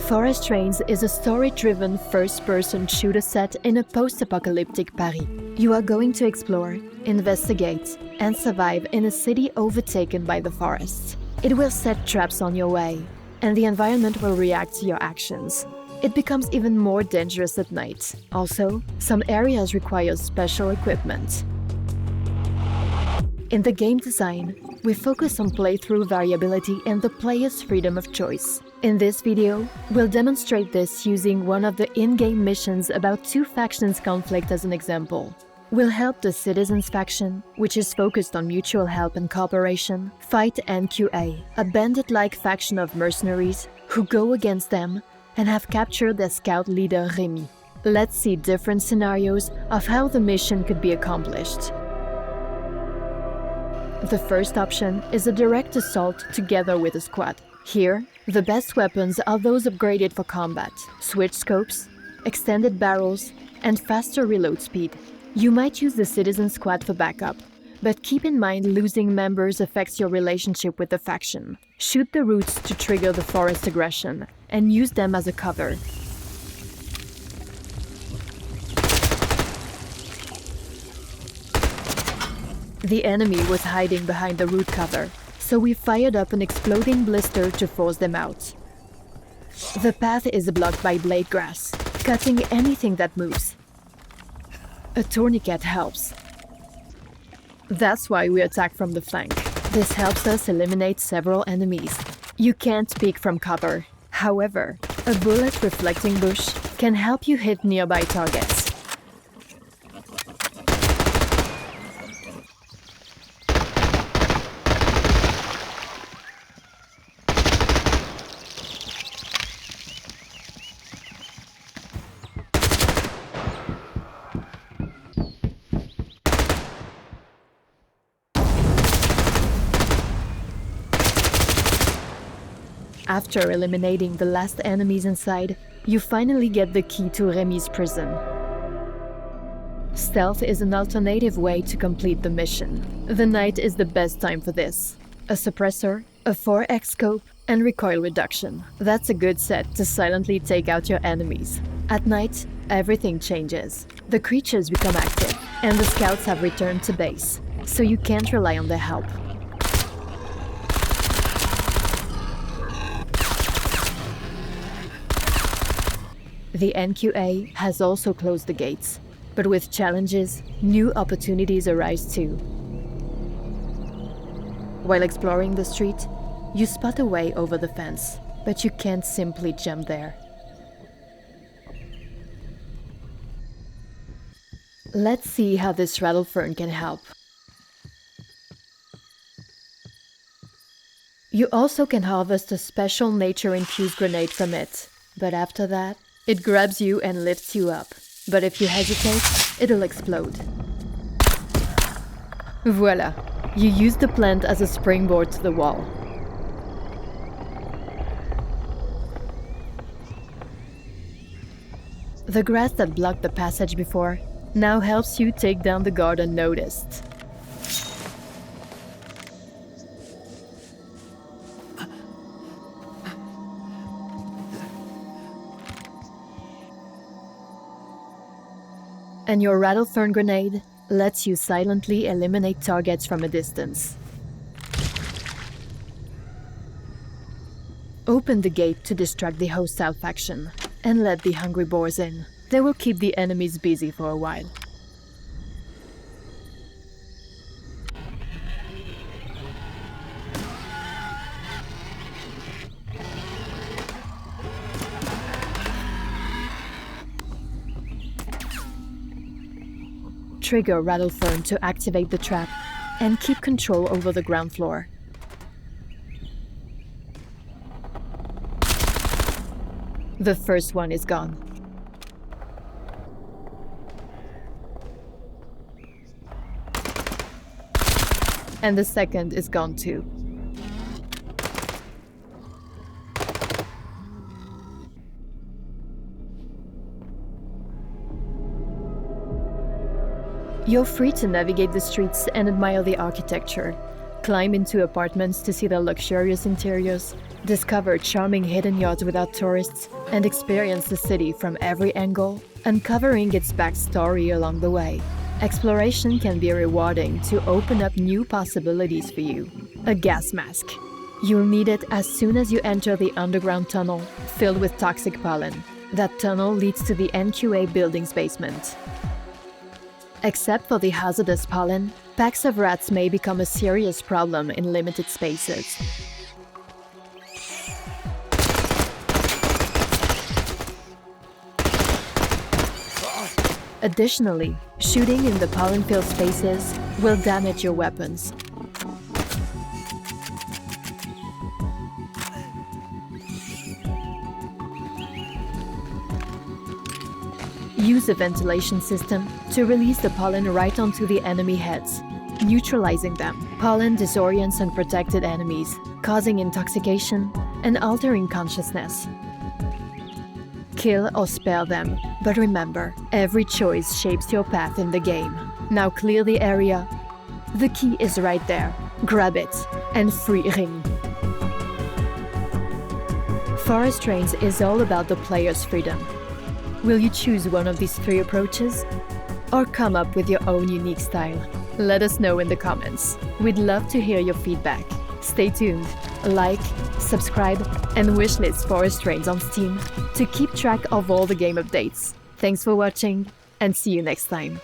Forest Trains is a story-driven first-person shooter set in a post-apocalyptic Paris. You are going to explore, investigate, and survive in a city overtaken by the forests. It will set traps on your way, and the environment will react to your actions. It becomes even more dangerous at night. Also, some areas require special equipment. In the game design, we focus on playthrough variability and the player's freedom of choice. In this video, we'll demonstrate this using one of the in-game missions about two factions' conflict as an example. We'll help the Citizens faction, which is focused on mutual help and cooperation, fight NQA, a bandit-like faction of mercenaries who go against them and have captured their scout leader Remy. Let's see different scenarios of how the mission could be accomplished. The first option is a direct assault together with a squad. Here, the best weapons are those upgraded for combat, switch scopes, extended barrels, and faster reload speed. You might use the Citizen Squad for backup, but keep in mind losing members affects your relationship with the faction. Shoot the roots to trigger the forest aggression, and use them as a cover. The enemy was hiding behind the root cover, so we fired up an exploding blister to force them out. The path is blocked by blade grass, cutting anything that moves. A tourniquet helps. That's why we attack from the flank. This helps us eliminate several enemies. You can't peek from cover. However, a bullet-reflecting bush can help you hit nearby targets. After eliminating the last enemies inside, you finally get the key to Remy's prison. Stealth is an alternative way to complete the mission. The night is the best time for this. A suppressor, a 4x scope, and recoil reduction. That's a good set to silently take out your enemies. At night, everything changes. The creatures become active, and the scouts have returned to base, so you can't rely on their help. The NQA has also closed the gates, but with challenges, new opportunities arise too. While exploring the street, you spot a way over the fence, but you can't simply jump there. Let's see how this rattlefern can help. You also can harvest a special nature-infused grenade from it, but after that, it grabs you and lifts you up, but if you hesitate, it'll explode. Voila! You use the plant as a springboard to the wall. The grass that blocked the passage before now helps you take down the guard unnoticed. And your rattlefern grenade lets you silently eliminate targets from a distance. Open the gate to distract the hostile faction, and let the hungry boars in. They will keep the enemies busy for a while. Trigger Rattlefern to activate the trap and keep control over the ground floor. The first one is gone. And the second is gone too. You're free to navigate the streets and admire the architecture. Climb into apartments to see their luxurious interiors, discover charming hidden yards without tourists, and experience the city from every angle, uncovering its backstory along the way. Exploration can be rewarding to open up new possibilities for you. A gas mask. You'll need it as soon as you enter the underground tunnel filled with toxic pollen. That tunnel leads to the NQA building's basement. Except for the hazardous pollen, packs of rats may become a serious problem in limited spaces. Additionally, shooting in the pollen-filled spaces will damage your weapons. Use a ventilation system to release the pollen right onto the enemy heads, neutralizing them. Pollen disorients unprotected enemies, causing intoxication and altering consciousness. Kill or spare them, but remember, every choice shapes your path in the game. Now clear the area. The key is right there. Grab it and free Ring. Forest Rains is all about the player's freedom. Will you choose one of these 3 approaches? Or come up with your own unique style? Let us know in the comments. We'd love to hear your feedback. Stay tuned, like, subscribe, and wishlist Forest Rains on Steam to keep track of all the game updates. Thanks for watching, and see you next time.